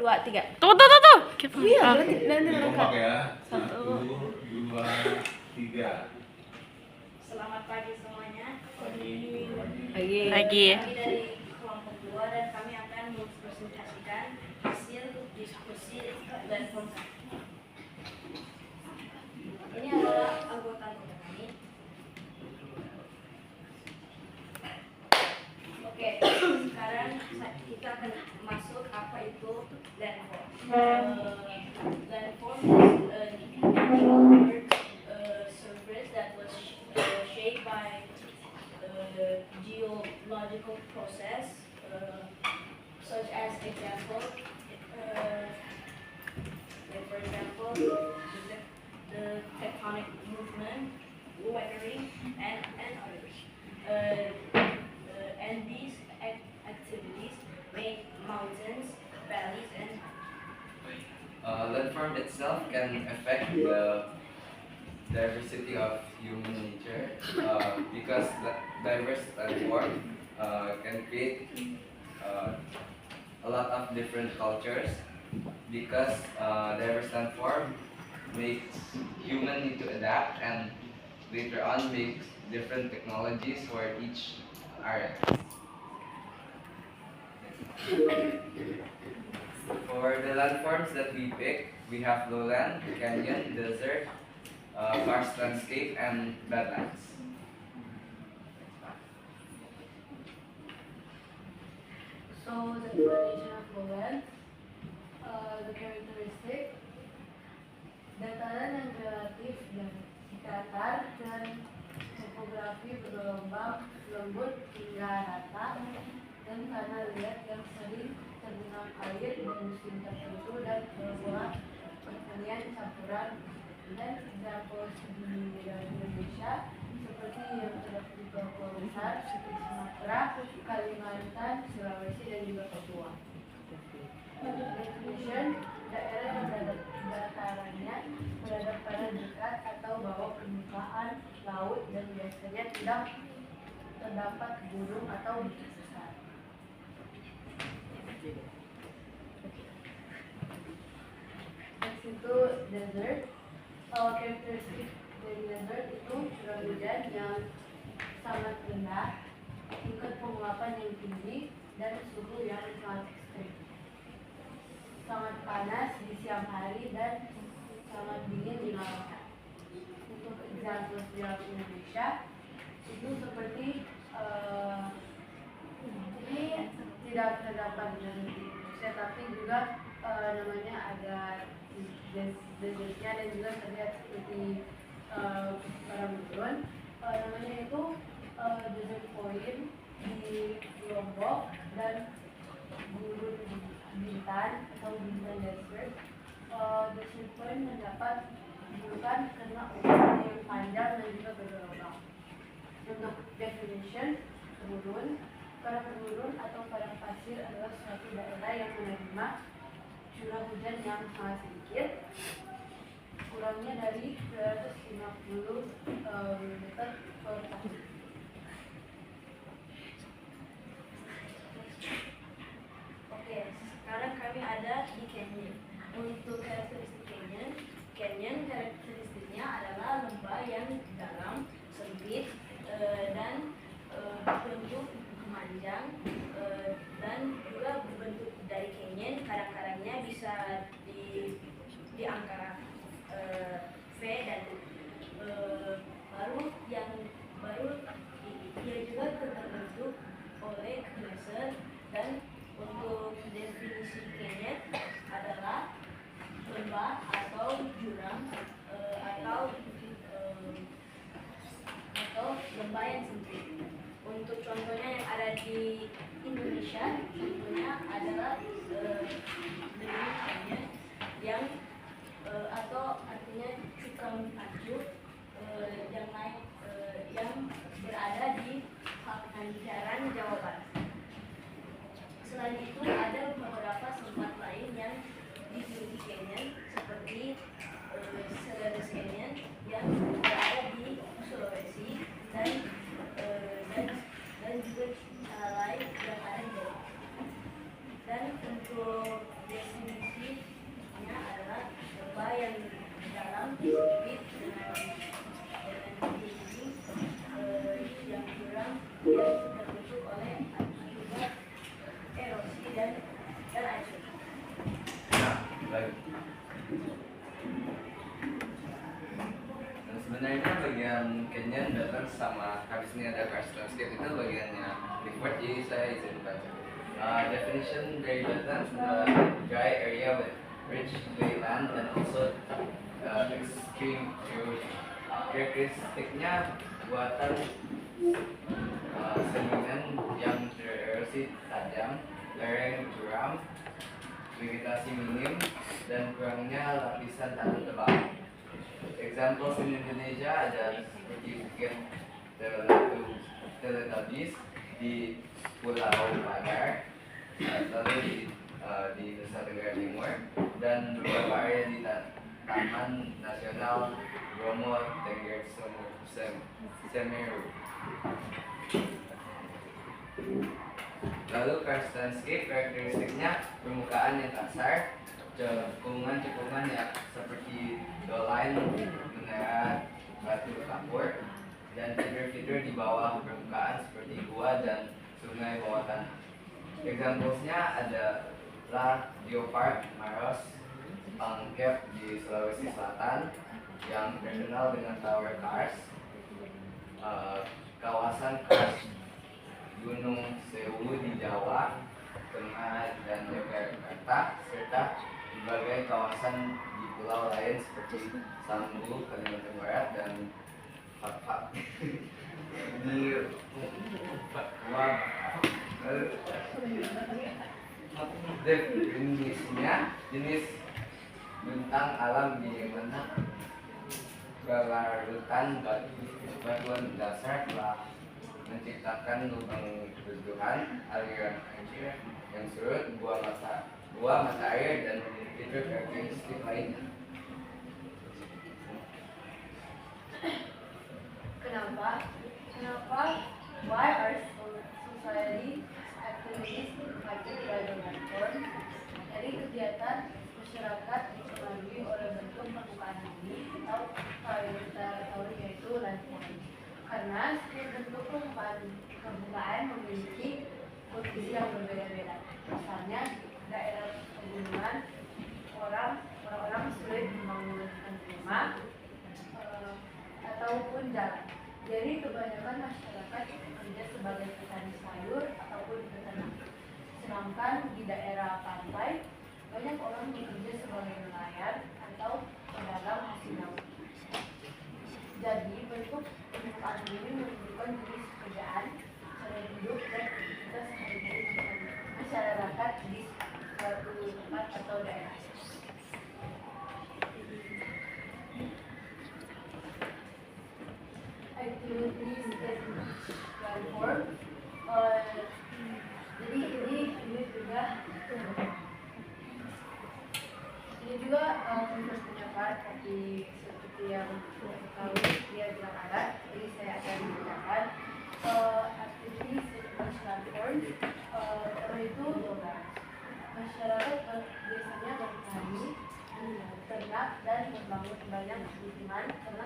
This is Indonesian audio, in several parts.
2, 3. Tuh. Iya, berarti nanti Kompak ya. 1, 2, 3. Selamat pagi semuanya. Lagi. Kami dari kelompok 2 dan kami akan mempresentasikan hasil diskusi dan konsen. Ini adalah anggota-anggota kami. Oke, sekarang kita akan masuk apa itu landform. Landform is an inward surface that was shaped by geological process, such as example, like for example, the tectonic movement, weathering, and others. And these activities make mountains, valleys, and landform itself can affect the diversity of human nature because diverse landform can create a lot of different cultures because diverse landform makes human need to adapt and later on makes different technologies for each area. For the landforms that we pick, we have lowland, canyon, desert, karst landscape, and badlands. so the definition of lowland, the characteristic, dataran yang relatif dan datar dan topografi bergelombang lembut hingga rata dan tanah liat yang sering tergenang air di musim tertentu dan pola pertanian campuran dan example di Indonesia seperti yang terdapat di Papua Besar, seperti Sumatera, Kalimantan, Sulawesi dan juga Papua. Definition, daerah yang datarannya berada pada dekat atau bawah permukaan laut dan biasanya tidak terdapat gunung atau bukit besar. Next itu desert. Karakteristik dari desert itu curah hujan yang sangat rendah, tingkat penguapan yang tinggi, dan suhu yang sangat ekstrim. Sangat panas di siang hari dan sangat dingin di malam hari. Untuk example di Indonesia itu seperti ini tidak terdapat di Indonesia, tapi juga namanya ada desertnya dan juga terlihat seperti padang gurun. Namanya itu desert point di Lombok dan gurun Bintan atau Bintan Desert. Desert point mendapat julukan karena ukuran yang panjang dan juga bergelombang. Untuk definition, padang gurun atau padang pasir adalah suatu daerah yang menerima curah hujan yang sangat sedikit, kurangnya dari 250 mm per tahun. Oke, sekarang kami ada di canyon. Untuk karakteristik canyon karakteristiknya adalah lembah yang dalam, sempit, dan berbentuk memanjang, dan juga berbentuk dari canyon karang-karangnya bisa di angka V dan baru dia juga terbentuk oleh glacier. Dan untuk definisi canyon adalah lembah atau jurang atau lembah yang sempit. Untuk contohnya yang ada di Indonesia, contohnya adalah Dewi Canyon yang atau artinya Cukang Ajuk yang berada di Pangandaran, Jawa Barat. Selain itu ada beberapa yang di dalam sempit dengan dinding yang kurang yang terbentuk oleh akibat erosi dan air. Nah, baik. Dan sebenarnya bagian canyon, wetlands sama habis ini ada karst landscape itu bagiannya Clifford, jadi saya izin baca. Definition dari wetlands, dry area with rich clay land and also extreme erosion. Karakteristiknya buatan sedimen yang bererosi tajam, lereng curam, vegetasi minim, dan kurangnya lapisan tanah tebal. Examples in Indonesia ada seperti Bukit Teletabis di Pulau Pagar, lalu di Nusa Tenggara Timur, dan beberapa area di Taman Nasional Bromo Tengger Semeru. Lalu karst landscape, karakteristiknya permukaan yang kasar, cekungan-cekungan yang seperti doline, menara, batu kapur, dan fitur-fitur di bawah permukaan seperti gua dan sungai bawah tanah. Examplesnya adalah Geopark Maros, Pangkep di Sulawesi Selatan yang terkenal dengan Tower Kars, kawasan Kars Gunung Sewu di Jawa Tengah dan Yogyakarta, serta berbagai kawasan di pulau lain seperti Sambu, Kalimantan Barat, dan Papua. Di Papua. Definisinya jenis bentang alam di mana berlarutan batuan dasar telah menciptakan lubang bertuhan, aliran air yang surut, buah mata air, dan fitur karakteristik lainnya. Kenapa why are society activities impacted by the landform? Dari kegiatan masyarakat dipengaruhi oleh bentuk permukaan bumi atau teritori, yaitu landform. Karena setiap bentuk permukaan memiliki posisi yang berbeda-beda. Misalnya daerah pegunungan, orang-orang sulit membangun rumah ataupun jalan. Jadi kebanyakan masyarakat bekerja sebagai petani sayur ataupun peternak. Sedangkan di daerah pantai banyak orang bekerja sebagai nelayan atau pedagang hasil laut. Jadi bentuk permukaan bumi menunjukkan jenis pekerjaan, cara hidup, dan aktivitas sehari-hari masyarakat di suatu tempat atau daerah. Activities in landform. Jadi ini juga punya part seperti yang kita ketahui dia bilang ada. Jadi saya akan mengatakan activities in landform. Pertama itu masyarakat biasanya bertani, ternak, dan membangun banyak pemukiman karena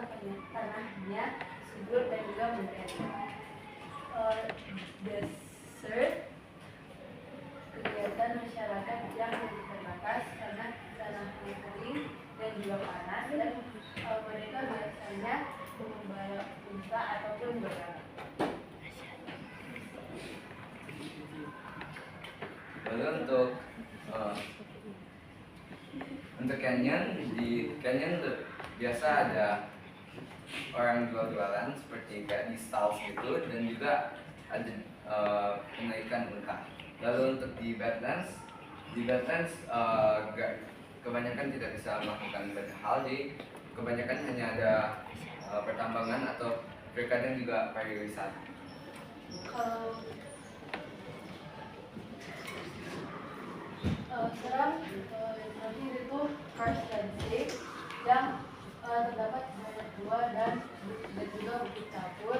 tanahnya subur dan juga modern. Desert, kegiatan masyarakat yang terbatas karena tanahnya kering dan juga panas, dan mereka biasanya membawa unta ataupun berdagang. Lalu untuk canyon, di canyon biasa ada orang jual-jualan seperti kayak di stalls gitu, dan juga ada penaikan unta. Lalu untuk di badlands kebanyakan tidak bisa melakukan banyak hal, jadi kebanyakan hanya ada pertambangan atau terkadang juga pariwisata. Sekarang terakhir itu karst landscape yang terdapat banyak gua dan juga bukit kapur.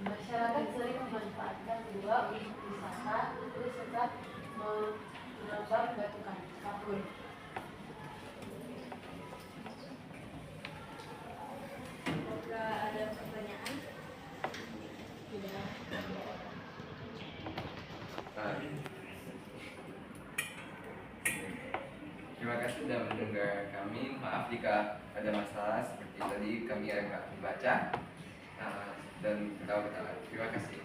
Masyarakat sering memanfaatkan gua untuk wisata serta menambang batu kapur. sudah mendengar kami. Maaf jika ada masalah seperti tadi kami agak membaca dan ketawa-ketawa. Terima kasih.